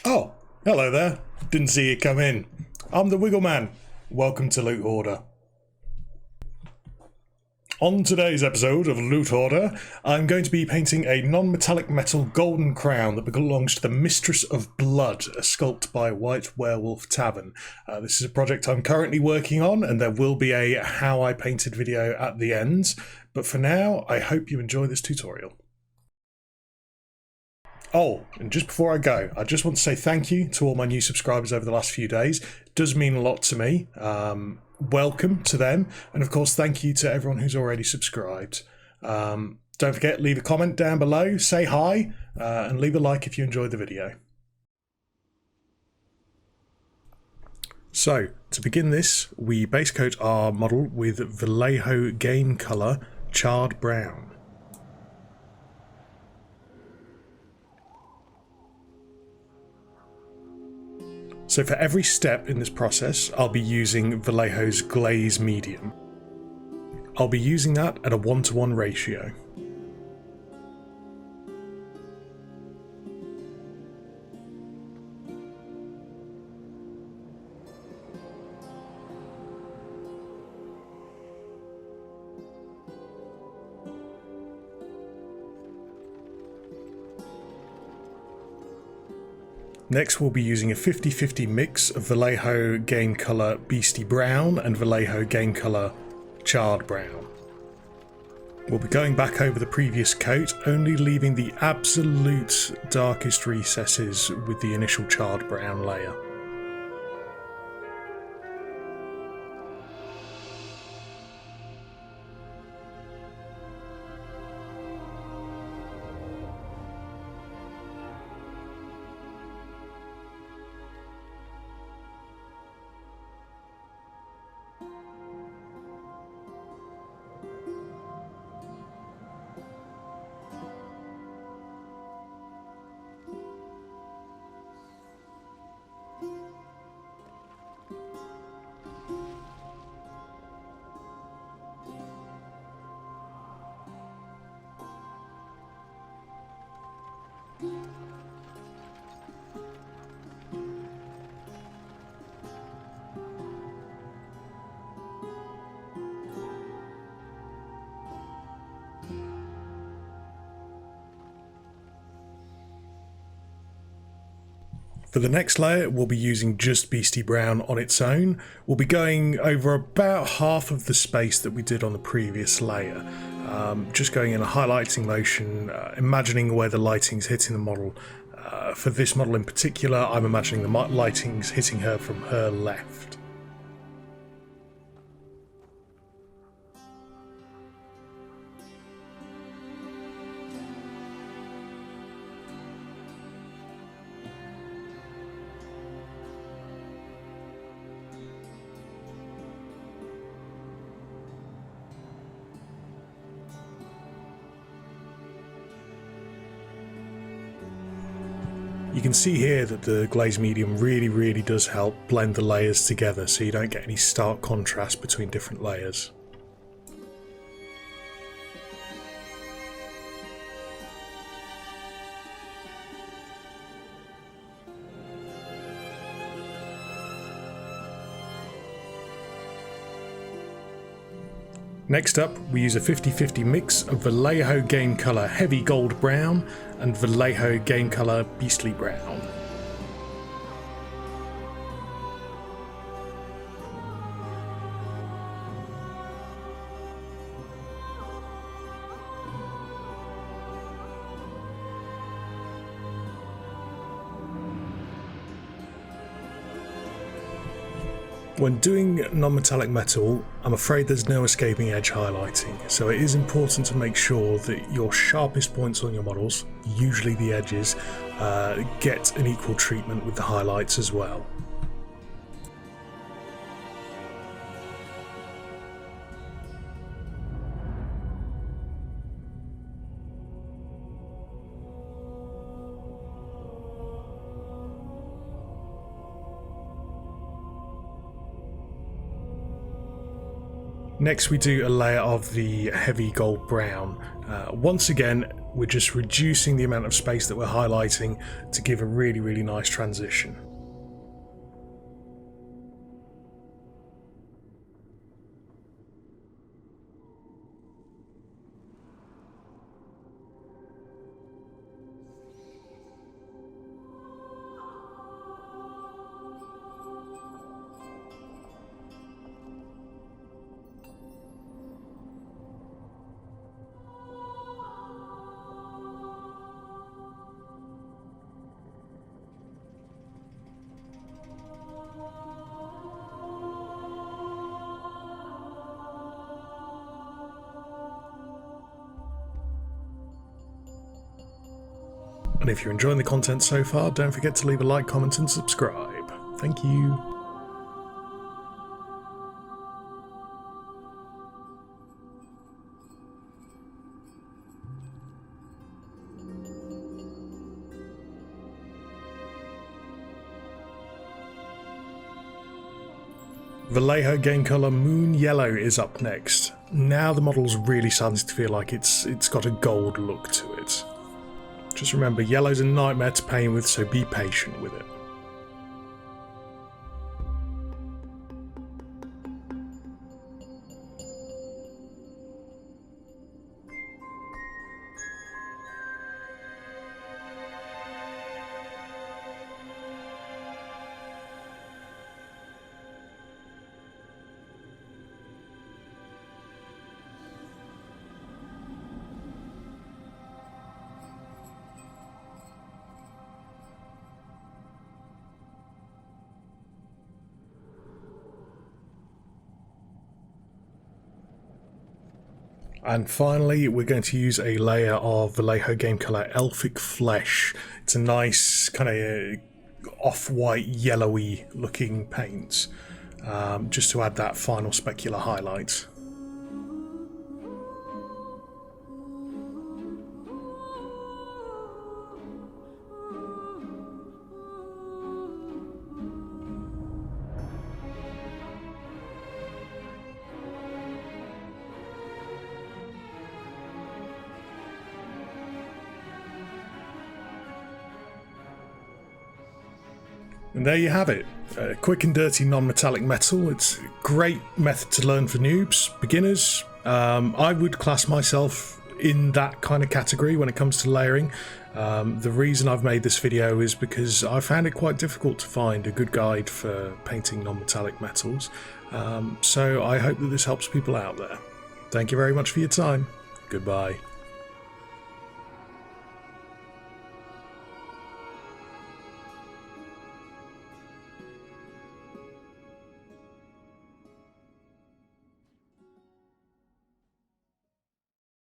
Oh, hello there. Didn't see you come in. I'm the Wiggle Man. Welcome to Loot Hoarder. On today's episode of Loot Hoarder, I'm going to be painting a non-metallic metal golden crown that belongs to the Mistress of Blood, a sculpt by White Werewolf Tavern. This is a project I'm currently working on, and there will be a how I painted video at the end. But for now, I hope you enjoy this tutorial. Oh, and just before I go, I just want to say thank you to all my new subscribers over the last few days. It does mean a lot to me. Welcome to them. And of course, thank you to everyone who's already subscribed. Don't forget, leave a comment down below, say hi, and leave a like if you enjoyed the video. So, to begin this, we base coat our model with Vallejo Game Colour Charred Brown. So for every step in this process, I'll be using Vallejo's Glaze Medium. I'll be using that at a 1:1 ratio. Next we'll be using a 50-50 mix of Vallejo Game Colour Beastie Brown and Vallejo Game Colour Charred Brown. We'll be going back over the previous coat, only leaving the absolute darkest recesses with the initial charred brown layer. For the next layer, we'll be using just Beastie Brown on its own. We'll be going over about half of the space that we did on the previous layer. Just going in a highlighting motion, imagining where the lighting's hitting the model. For this model in particular, I'm imagining the lighting's hitting her from her left. You can see here that the glaze medium really does help blend the layers together so you don't get any stark contrast between different layers. Next up, we use a 50-50 mix of Vallejo Game Colour Heavy Gold Brown and Vallejo Game Colour Beastly Brown. When doing non-metallic metal, I'm afraid there's no escaping edge highlighting, so it is important to make sure that your sharpest points on your models, usually the edges, get an equal treatment with the highlights as well. Next we do a layer of the heavy gold brown. Once again, We're just reducing the amount of space that we're highlighting to give a really, really nice transition. And if you're enjoying the content so far, don't forget to leave a like, comment and subscribe. Thank you. Vallejo game colour Moon Yellow is up next. Now the model's really starting to feel like it's got a gold look to it. Just remember, yellow's a nightmare to paint with, so be patient with it. And finally, we're going to use a layer of Vallejo game colour Elfic Flesh. It's a nice kind of off-white yellowy looking paint, just to add that final specular highlight. And there you have it, a quick and dirty non-metallic metal. It's a great method to learn for noobs, beginners. I would class myself in that kind of category when it comes to layering. The reason I've made this video is because I found it quite difficult to find a good guide for painting non-metallic metals. So I hope that this helps people out there. Thank you very much for your time. Goodbye.